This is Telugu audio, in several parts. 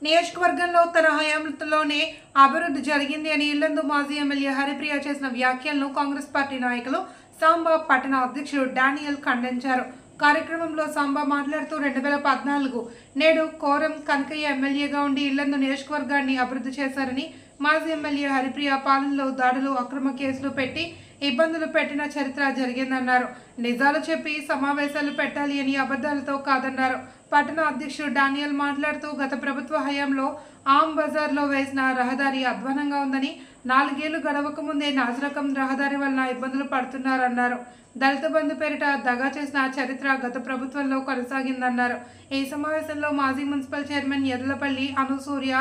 నియోజకవర్గంలో తన హయాంలోనే అభివృద్ధి జరిగింది అని ఇల్లందు మాజీ ఎమ్మెల్యే హరిప్రియ చేసిన వ్యాఖ్యలను కాంగ్రెస్ పార్టీ నాయకులు సాంబా పట్టణ అధ్యక్షుడు డానియల్ ఖండించారు. కార్యక్రమంలో సాంబా మాట్లాడుతూ 2014 నేడు కోరం కనకయ్య ఎమ్మెల్యేగా ఉండి ఇల్లందు నియోజకవర్గాన్ని అభివృద్ధి చేశారని, మాజీ ఎమ్మెల్యే హరిప్రియ పాలనలో దాడులు, అక్రమ కేసులు పెట్టి ఇబ్బందులు పెట్టిన చరిత్ర జరిగిందన్నారు. నిజాలు చెప్పి సమావేశాలు పెట్టాలి అని అబద్ధాలతో కాదన్నారు. పట్టణ అధ్యక్షుడు డానియల్ మాట్లాడుతూ గత ప్రభుత్వ హయాంలో ఆమ్ బజార్లో వేసిన రహదారి అధ్వానంగా ఉందని, 4 ఏళ్లు గడవక ముందే నాజరకం రహదారి వలన ఇబ్బందులు పడుతున్నారన్నారు. దళిత బంధు పేరిట దగా చేసిన చరిత్ర గత ప్రభుత్వంలో కొనసాగిందన్నారు. ఈ సమావేశంలో మాజీ మున్సిపల్ చైర్మన్ ఎర్లపల్లి అనూసూర్య,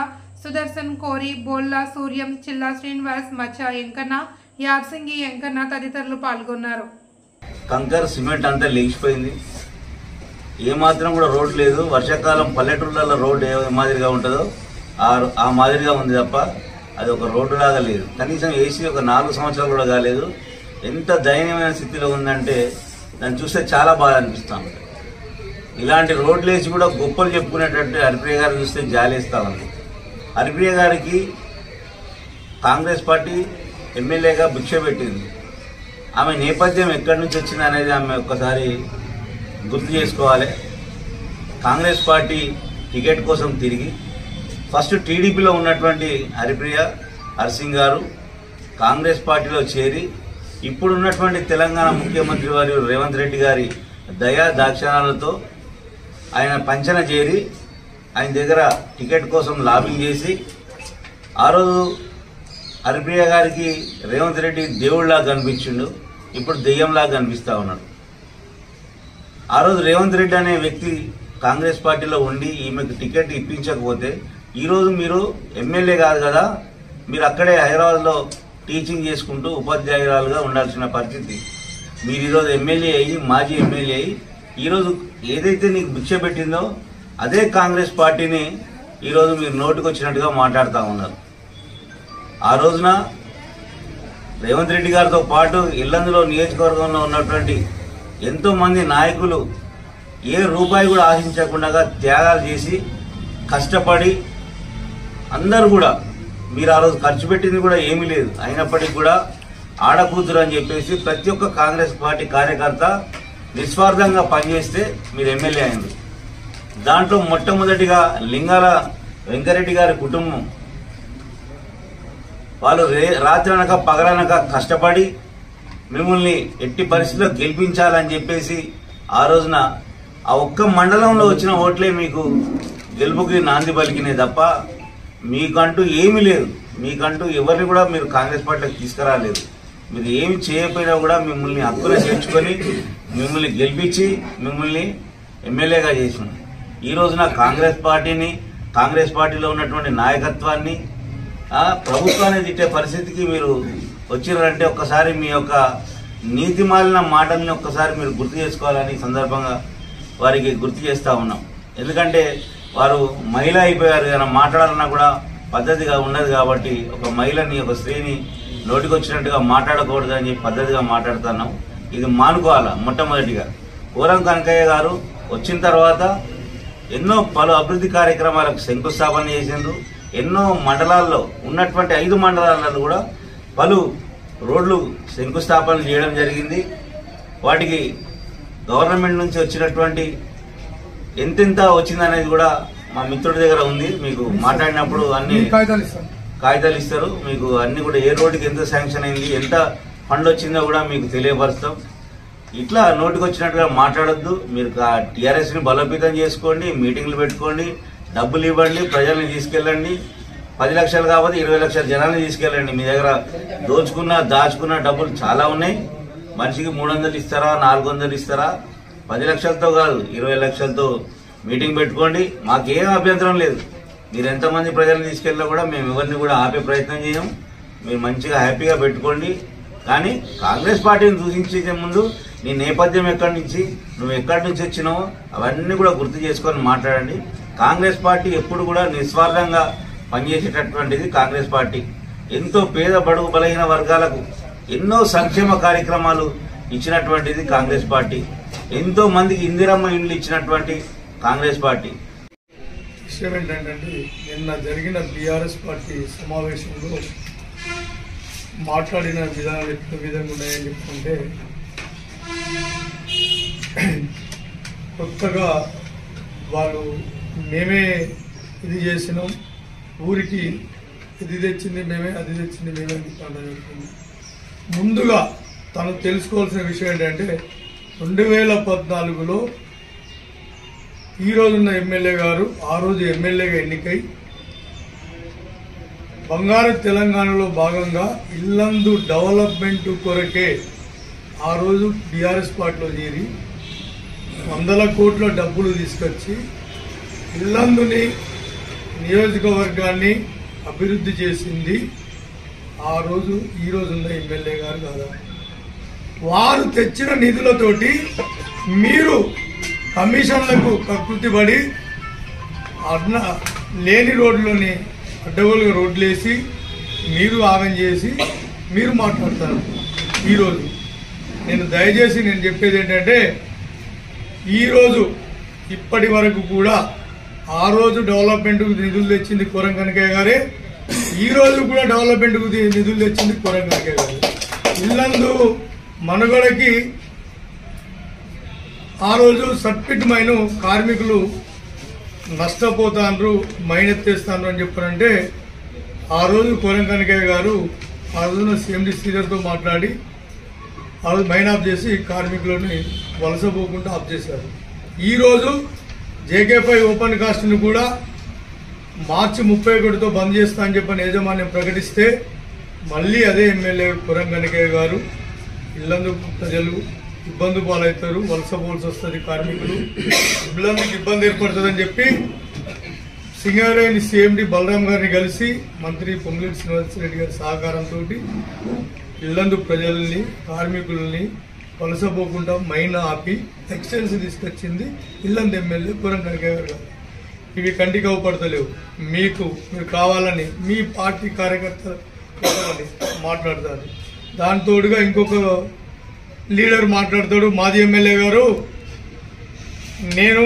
సుదర్శన్ కోరి, బోల్లా సూర్యం, చిల్లా శ్రీనివాస్, మచ్చ ఎంకన్న, యార్సింగి ఎంకన్న తదితరులు పాల్గొన్నారు. కంకర్ సిమెంట్ అంతా లేచిపోయింది. ఏమాత్రం కూడా రోడ్ లేదు. వర్షాకాలం పల్లెటూళ్ళలో రోడ్డు ఏ మాదిరిగా ఉంటుందో ఆ మాదిరిగా ఉంది తప్ప అది ఒక రోడ్డు లాగా లేదు. కనీసం ఏసీ ఒక 4 సంవత్సరాలు కూడా కాలేదు. ఎంత దయనీయమైన స్థితిలో ఉందంటే దాన్ని చూస్తే చాలా బాధ అనిపిస్తాం. ఇలాంటి రోడ్లు వేసి కూడా గొప్పలు చెప్పుకునేటట్టు హరిప్రియ గారు చూస్తే జాలేస్తూ ఉంది. హరిప్రియ గారికి కాంగ్రెస్ పార్టీ ఎమ్మెల్యేగా భిక్ష పెట్టింది. ఆమె నేపథ్యం ఎక్కడి నుంచి వచ్చింది అనేది ఆమె ఒక్కసారి గుర్తు చేసుకోవాలి. కాంగ్రెస్ పార్టీ టికెట్ కోసం తిరిగి ఫస్ట్ టీడీపీలో ఉన్నటువంటి హరిప్రియ హర్సింగ్ గారు కాంగ్రెస్ పార్టీలో చేరి ఇప్పుడున్నటువంటి తెలంగాణ ముఖ్యమంత్రి వారు రేవంత్ రెడ్డి గారి దయా దాక్షిణాలతో ఆయన పంచన చేరి ఆయన దగ్గర టికెట్ కోసం లాబింగ్ చేసి ఆ రోజు హరిప్రియ గారికి రేవంత్ రెడ్డి దేవుళ్లా కనిపించిండు, ఇప్పుడు దెయ్యంలా కనిపిస్తా ఉన్నాడు. ఆ రోజు రేవంత్ రెడ్డి అనే వ్యక్తి కాంగ్రెస్ పార్టీలో ఉండి ఈమెకు టికెట్ ఇప్పించకపోతే ఈరోజు మీరు ఎమ్మెల్యే కాదు కదా, మీరు అక్కడే హైదరాబాద్లో టీచింగ్ చేసుకుంటూ ఉపాధ్యాయురాలుగా ఉండాల్సిన పరిస్థితి. మీరు ఈరోజు ఎమ్మెల్యే అయ్యి మాజీ ఎమ్మెల్యే అయ్యి ఈరోజు ఏదైతే నీకు భిక్ష పెట్టిందో అదే కాంగ్రెస్ పార్టీని ఈరోజు మీరు నోటికి వచ్చినట్టుగా మాట్లాడుతూ ఉన్నారు. ఆ రోజున రేవంత్ రెడ్డి గారితో పాటు ఇల్లందులో నియోజకవర్గంలో ఉన్నటువంటి ఎంతో మంది నాయకులు ఏ రూపాయి కూడా ఆశించకుండా త్యాగాలు చేసి కష్టపడి అందరూ కూడా మీరు ఆ రోజు ఖర్చు పెట్టింది కూడా ఏమీ లేదు. అయినప్పటికీ కూడా ఆడకూతురు అని చెప్పేసి ప్రతి ఒక్క కాంగ్రెస్ పార్టీ కార్యకర్త నిస్వార్థంగా పనిచేస్తే మీరు ఎమ్మెల్యే అయింది. దాంట్లో మొట్టమొదటిగా లింగాల వెంకరెడ్డి గారి కుటుంబం వాళ్ళు రాత్రనక పగలనక కష్టపడి మిమ్మల్ని ఎట్టి పరిస్థితుల్లో గెలిపించాలని చెప్పేసి ఆ రోజున ఆ ఒక్క మండలంలో వచ్చిన ఓట్లే మీకు గెలుపుకి నాంది పలికినాయి తప్ప మీకంటూ ఏమీ లేదు. మీకంటూ ఎవరిని కూడా మీరు కాంగ్రెస్ పార్టీకి తీసుకురాలేదు. మీరు ఏమి చేయకపోయినా కూడా మిమ్మల్ని హక్కులు చేర్చుకొని మిమ్మల్ని గెలిపించి మిమ్మల్ని ఎమ్మెల్యేగా చేసినాం. ఈ రోజున కాంగ్రెస్ పార్టీని, కాంగ్రెస్ పార్టీలో ఉన్నటువంటి నాయకత్వాన్ని, ప్రభుత్వాన్ని తిట్టే పరిస్థితికి మీరు వచ్చినారంటే ఒక్కసారి మీ యొక్క నీతిమాలిన మాటల్ని ఒక్కసారి మీరు గుర్తు చేసుకోవాలని సందర్భంగా వారికి గుర్తు చేస్తూ ఉన్నాం. ఎందుకంటే వారు మహిళ అయిపోయారు కదా, మాట్లాడాలన్నా కూడా పద్ధతిగా ఉండదు కాబట్టి ఒక మహిళని, ఒక స్త్రీని నోటికి వచ్చినట్టుగా మాట్లాడకూడదు అని చెప్పి పద్ధతిగా మాట్లాడుతున్నాం. ఇది మానుకోవాలా. మొట్టమొదటిగా కోరం కనకయ్య గారు వచ్చిన తర్వాత ఎన్నో పలు అభివృద్ధి కార్యక్రమాలకు శంకుస్థాపన చేసిండ్రు. ఎన్నో మండలాల్లో ఉన్నటువంటి 5 మండలాలలో కూడా పలు రోడ్లు శంకుస్థాపన చేయడం జరిగింది. వాటికి గవర్నమెంట్ నుంచి వచ్చినటువంటి ఎంతెంత వచ్చిందనేది కూడా మా మిత్రుడి దగ్గర ఉంది. మీకు మాట్లాడినప్పుడు అన్ని కాగితాలు ఇస్తారు. మీకు అన్ని కూడా ఏ రోడ్డుకి ఎంత శాంక్షన్ అయింది, ఎంత ఫండ్ వచ్చిందో కూడా మీకు తెలియపరుస్తాం. ఇట్లా నోటికి వచ్చినట్టుగా మాట్లాడొద్దు. మీరు టీఆర్ఎస్ని బలోపేతం చేసుకోండి, మీటింగ్లు పెట్టుకోండి, డబ్బులు ఇవ్వండి, ప్రజల్ని తీసుకెళ్ళండి. 10 లక్షలు కాకపోతే 20 లక్షల జనాల్ని తీసుకెళ్ళండి. మీ దగ్గర దాచుకున్న డబ్బులు చాలా ఉన్నాయి. మనిషికి 300 ఇస్తారా, 400 ఇస్తారా? 10 లక్షలతో కాదు, 20 లక్షలతో మీటింగ్ పెట్టుకోండి. మాకేం అభ్యంతరం లేదు. మీరు ఎంతమంది ప్రజలను తీసుకెళ్ళినా కూడా మేము ఎవరిని కూడా ఆపే ప్రయత్నం చేయం. మీరు మంచిగా హ్యాపీగా పెట్టుకోండి. కానీ కాంగ్రెస్ పార్టీని దూషించే ముందు నీ నేపథ్యం ఎక్కడి నుంచి, నువ్వు ఎక్కడి నుంచి వచ్చినావో అవన్నీ కూడా గుర్తు చేసుకొని మాట్లాడండి. కాంగ్రెస్ పార్టీ ఎప్పుడు కూడా నిస్వార్థంగా పనిచేసేటటువంటిది కాంగ్రెస్ పార్టీ. ఎంతో పేద బడుగు బలహీన వర్గాలకు ఎన్నో సంక్షేమ కార్యక్రమాలు ఇచ్చినటువంటిది కాంగ్రెస్ పార్టీ. ఎంతో మందికి ఇందిరమ్మ ఇండ్లు ఇచ్చినటువంటి కాంగ్రెస్ పార్టీ. విషయం ఏంటంటే నిన్న జరిగిన బీఆర్ఎస్ పార్టీ సమావేశంలో మాట్లాడిన విధానాలు ఎప్పుడు విధంగా ఉన్నాయని చెప్పుకుంటే కొత్తగా వాళ్ళు మేమే ఇది చేసినాం, ఊరికి ఇది తెచ్చింది మేమే, అది తెచ్చింది మేమే అని. ముందుగా తను తెలుసుకోవాల్సిన విషయం ఏంటంటే 2014లో ఈ రోజున్న ఎమ్మెల్యే గారు ఆ రోజు ఎమ్మెల్యేగా ఎన్నికై బంగారు తెలంగాణలో భాగంగా ఇల్లందు డెవలప్మెంట్ కొరకే ఆ రోజు బీఆర్ఎస్ పార్టీలో చేరి 100 కోట్ల డబ్బులు తీసుకొచ్చి ఇల్లందుని నియోజకవర్గాన్ని అభివృద్ధి చేసింది ఆ రోజు ఈ రోజున్న ఎమ్మెల్యే గారు కాదా. వారు తెచ్చిన నిధులతోటి మీరు కమిషన్లకు కకృతిపడి లేని రోడ్లని అడ్డగోలుగా రోడ్లు వేసి మీరు ఆగం చేసి మీరు మాట్లాడతారు. ఈరోజు దయచేసి నేను చెప్పేది ఏంటంటే ఈరోజు ఇప్పటి వరకు కూడా ఆ రోజు డెవలప్మెంట్కు నిధులు తెచ్చింది కోరం కనకయ్య గారే, ఈ రోజు కూడా డెవలప్మెంట్కు నిధులు తెచ్చింది కోరం కనకయ్య గారు. ఇల్లందు మనుగడకి ఆ రోజు సర్కిట్ మైన్ కార్మికులు నష్టపోతాండ్రు, మైన్ ఎత్తేస్తాండ్రు అని చెప్పారంటే ఆ రోజు కోరం కనకయ్య గారు ఆ రోజున సిఎండి శ్రీధర్తో మాట్లాడి ఆ రోజు మైన్ ఆఫ్ చేసి కార్మికులని వలసపోకుండా ఆఫ్ చేశారు. ఈరోజు జేకే5 ఓపెన్ కాస్ట్ను కూడా మార్చి 31తో బంద్ చేస్తా అని చెప్పని యాజమాన్యం ప్రకటిస్తే మళ్ళీ అదే ఎమ్మెల్యే కోరం కనకయ్య గారు ఇల్లందు ప్రజలు ఇబ్బంది పాలవుతారు, వలసపోవాల్సి వస్తుంది, కార్మికులు ఇల్లందుకు ఇబ్బంది ఏర్పడుతుందని చెప్పి సింగరేణి సిఎండి బలరాం గారిని కలిసి మంత్రి పొంగులేటి శ్రీనివాసరెడ్డి గారి సహకారంతో ఇల్లందు ప్రజల్ని కార్మికుల్ని వలసపోకుండా మైన్ ఆపి ఎక్స్టెన్స్ తీసుకొచ్చింది ఇల్లందు ఎమ్మెల్యే కోరం కనకయ్య గారు. ఇవి కంటికి అవపడతలేవు. మీరు కావాలని మీ పార్టీ కార్యకర్తలు మాట్లాడతారు. దానితోడుగా ఇంకొక లీడర్ మాట్లాడతాడు, మాజీ ఎమ్మెల్యే గారు నేను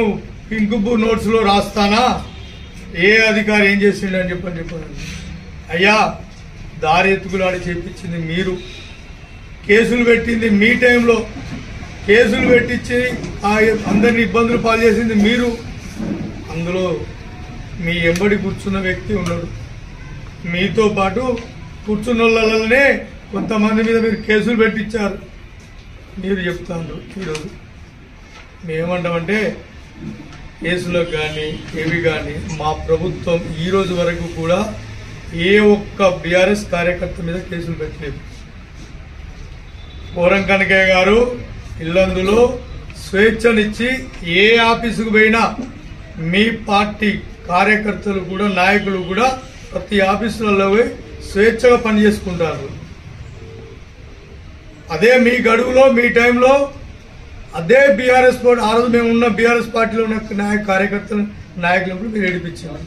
పింక్ నోట్స్లో రాస్తానా, ఏ అధికారి ఏం చేసిండని చెప్పాను. అయ్యా దారి ఎత్తుకులాడి చేపించింది మీరు, కేసులు పెట్టింది మీ టైంలో, కేసులు పెట్టించి అందరినీ ఇబ్బందులు పాలు చేసింది మీరు. అందులో మీ ఎంబడి కూర్చున్న వ్యక్తి ఉన్నాడు, మీతో పాటు కూర్చున్న వాళ్ళనే కొంతమంది మీద మీరు కేసులు పెట్టించారు. మీరు చెప్తాను ఈరోజు మేమేమంటామంటే కేసులకు కానీ ఏవి కానీ మా ప్రభుత్వం ఈ రోజు వరకు కూడా ఏ ఒక్క బీఆర్ఎస్ కార్యకర్త మీద కేసులు పెట్టలేదు. కోరం కనకయ్య గారు ఇల్లందులో స్వేచ్ఛనిచ్చి ఏ ఆఫీసుకు పోయినా మీ పార్టీ కార్యకర్తలు కూడా నాయకులు కూడా ప్రతి ఆఫీసులలో పోయి స్వేచ్ఛగా పనిచేసుకుంటారు. అదే మీ గడువులో మీ టైంలో అదే బీఆర్ఎస్ పార్టీ ఆ రోజు మేము ఉన్న బీఆర్ఎస్ పార్టీలో ఉన్న కార్యకర్తలు నాయకులను మీరు ఏడిపించారు.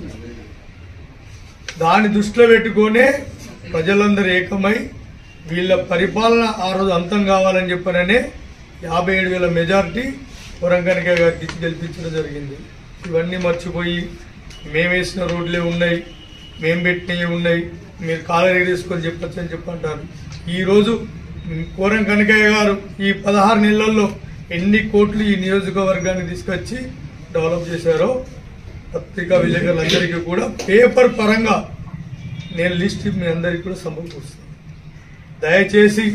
దాన్ని దృష్టిలో పెట్టుకునే ప్రజలందరూ ఏకమై వీళ్ళ పరిపాలన ఆ రోజు అంతం కావాలని చెప్పననే 57,000 మెజార్టీ కోరం కనకయ్య గారికి ఇచ్చి గెలిపించడం జరిగింది. ఇవన్నీ మర్చిపోయి మేమేసిన రోడ్లే ఉన్నాయి, మేం పెట్టినవి ఉన్నాయి, మీరు కాలరీ తీసుకొని చెప్పచ్చు అని చెప్పంటారు. ఈరోజు కోరం కనకయ్య గారు ఈ 16 నెలల్లో ఎన్ని కోట్లు ఈ నియోజకవర్గాన్ని తీసుకొచ్చి డెవలప్ చేశారో పత్రికా విలేకరులందరికీ కూడా పేపర్ పరంగా నేను లిస్ట్ మీ అందరికీ కూడా సమకూరుస్తాను. దయచేసి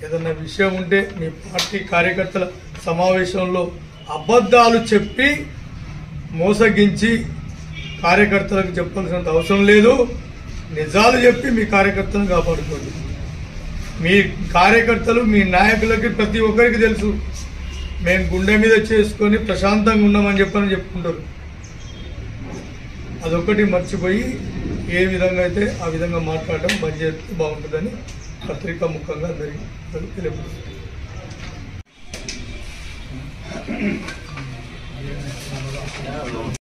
ఏదన్నా విషయం ఉంటే మీ పార్టీ కార్యకర్తల సమావేశంలో అబద్ధాలు చెప్పి మోసగించి కార్యకర్తలకు చెప్పాల్సినంత అవసరం లేదు. నిజాలు చెప్పి మీ కార్యకర్తలను కాపాడుకోండి. మీ కార్యకర్తలు మీ నాయకులకి ప్రతి ఒక్కరికి తెలుసు మేము గుండె మీద చేసుకొని ప్రశాంతంగా ఉన్నామని చెప్పుకుంటారు. అదొకటి మర్చిపోయి ఏ విధంగా అయితే ఆ విధంగా మాట్లాడడం బంద్ చేస్తే బాగుంటుందని పత్రికా ముఖంగా అందరికీ తెలియజేస్తారు.